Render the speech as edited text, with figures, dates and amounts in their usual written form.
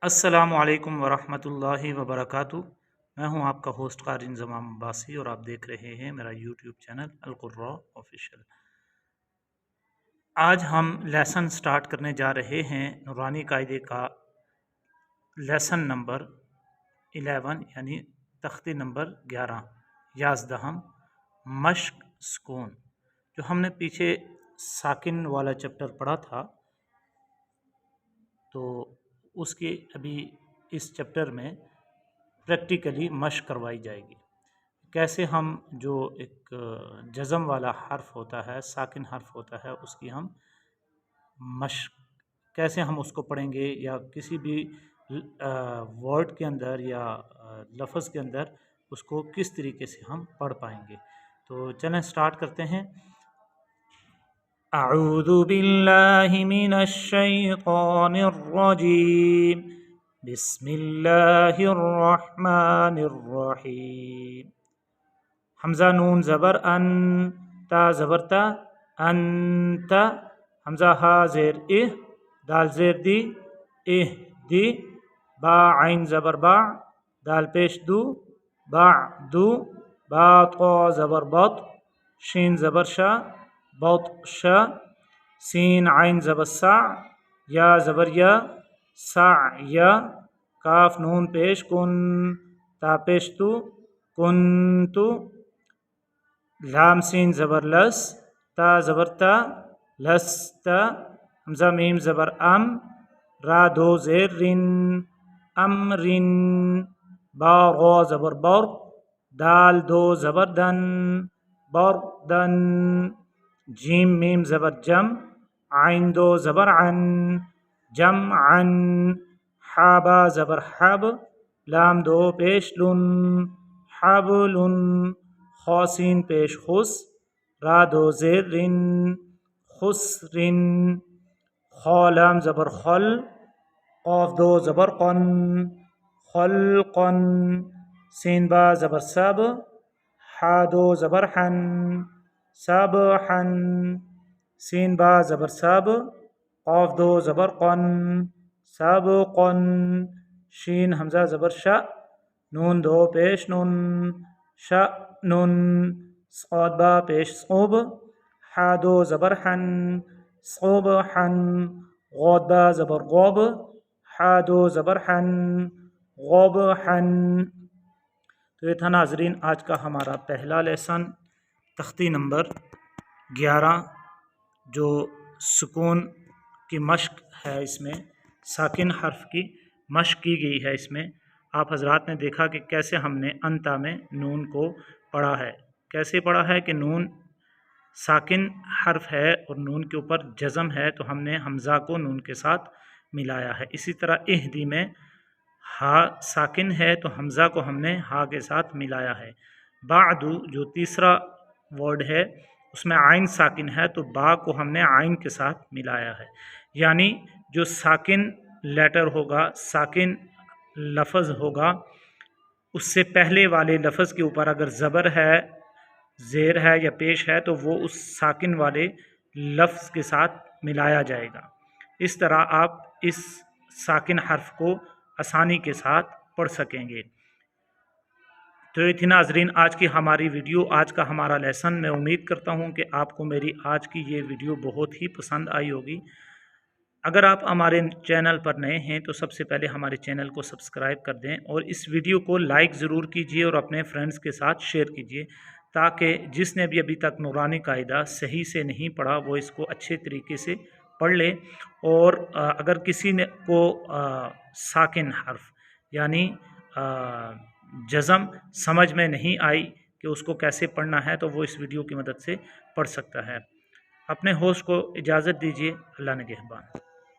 अस्सलामु अलैकुम वरहमतुल्लाहि वबरकातुहू। मैं हूं आपका होस्ट कारी इंज़माम अब्बासी और आप देख रहे हैं मेरा यूट्यूब चैनल अल-कुर्रा ऑफिशियल। आज हम लेसन स्टार्ट करने जा रहे हैं नूरानी कायदे का लेसन नंबर 11 यानी तख्ती नंबर 11 याज़दहम मश्क सुकून। जो हमने पीछे साकिन वाला चैप्टर पढ़ा था तो उसके अभी इस चैप्टर में प्रैक्टिकली मश्क करवाई जाएगी। कैसे हम जो एक जज़म वाला हर्फ होता है, साकिन हर्फ होता है, उसकी हम मश्क कैसे हम उसको पढ़ेंगे या किसी भी वर्ड के अंदर या लफ्ज़ के अंदर उसको किस तरीके से हम पढ़ पाएंगे। तो चलें स्टार्ट करते हैं। अऊज़ु बिल्लाहि मिनश शैतानिर रजीम बिस्मिल्लाहिर रहमानिर रहीम। हमज़ा नून ज़बर अन, ता ज़बर ता, अंत, हमज़ा हा ज़ेर इह, दाल ज़ेर दी, इह दी, बा आइन ज़बर बा, दाल पेश दू, बा दू, बा तो ज़बर बत, शीन ज़बर शा, बत शा, सीन आइन ज़बर सा, या ज़बर या, सा या, काफ नून पेश कुन, ता पेश तू, कुन तू, लाम सीन ज़बर लस, ता ज़बर ता, लस्ता, हमज़ा मीम ज़बर अम, रा दो ज़ेर रिन, अमरिन, बा ग़ा ज़बर बर, दाल दो ज़बर दन, बरदन, जीम मीम ज़बर जम, आइन दो ज़बर अन, जमअन, हा बा ज़बर हब, लाम दो पेश लुन, हबलुन, खा सीन पेश खुस, रा दो ज़ेर रिन, खुसरिन, खा लाम ज़बर खल, क़ाफ दो ज़बर क़न, खलक़न, सीन बा ज़बर सब, हा दो ज़बर हन, सबहन, सीन बा ज़बर सब, क़ाफ दो ज़बर क़न, सबक़न, शीन हमज़ा ज़बर शा, नून दो पेश नुन, शअनुन, साद बा पेश सूब, हा दो ज़बर हन, सूबहन, ग़ाद बा ज़बर ग़ौब, हा दो ज़बर हन, ग़ौबहन। तो ये था नाज़रीन आज का हमारा पहला लेसन तख्ती नंबर 11 जो सुकून की मश्क है। इसमें साकिन हर्फ की मश्क की गई है। इसमें आप हजरात ने देखा कि कैसे हमने अंता में नून को पढ़ा है। कैसे पढ़ा है कि नून साकिन हर्फ है और नून के ऊपर जज़म है तो हमने हमज़ा को नून के साथ मिलाया है। इसी तरह इहदी में हा साकिन है तो हमज़ा को हमने हा के साथ मिलाया है। बादू जो तीसरा वर्ड है उसमें आइन साकिन है तो बा को हमने आइन के साथ मिलाया है। यानी जो साकिन लेटर होगा, साकिन लफ्ज़ होगा, उससे पहले वाले लफ्ज़ के ऊपर अगर ज़बर है, ज़ेर है या पेश है तो वो उस साकिन वाले लफ्ज़ के साथ मिलाया जाएगा। इस तरह आप इस साकिन हर्फ को आसानी के साथ पढ़ सकेंगे। तो ये थी नाज़रीन आज की हमारी वीडियो, आज का हमारा लेसन। मैं उम्मीद करता हूँ कि आपको मेरी आज की ये वीडियो बहुत ही पसंद आई होगी। अगर आप हमारे चैनल पर नए हैं तो सबसे पहले हमारे चैनल को सब्सक्राइब कर दें और इस वीडियो को लाइक ज़रूर कीजिए और अपने फ्रेंड्स के साथ शेयर कीजिए ताकि जिसने भी अभी तक नूरानी कायदा सही से नहीं पढ़ा वो इसको अच्छे तरीके से पढ़ ले। और अगर किसी ने को साकिन हर्फ यानी जज़म समझ में नहीं आई कि उसको कैसे पढ़ना है तो वो इस वीडियो की मदद से पढ़ सकता है। अपने होस्ट को इजाज़त दीजिए। अल्लाह निगहबान।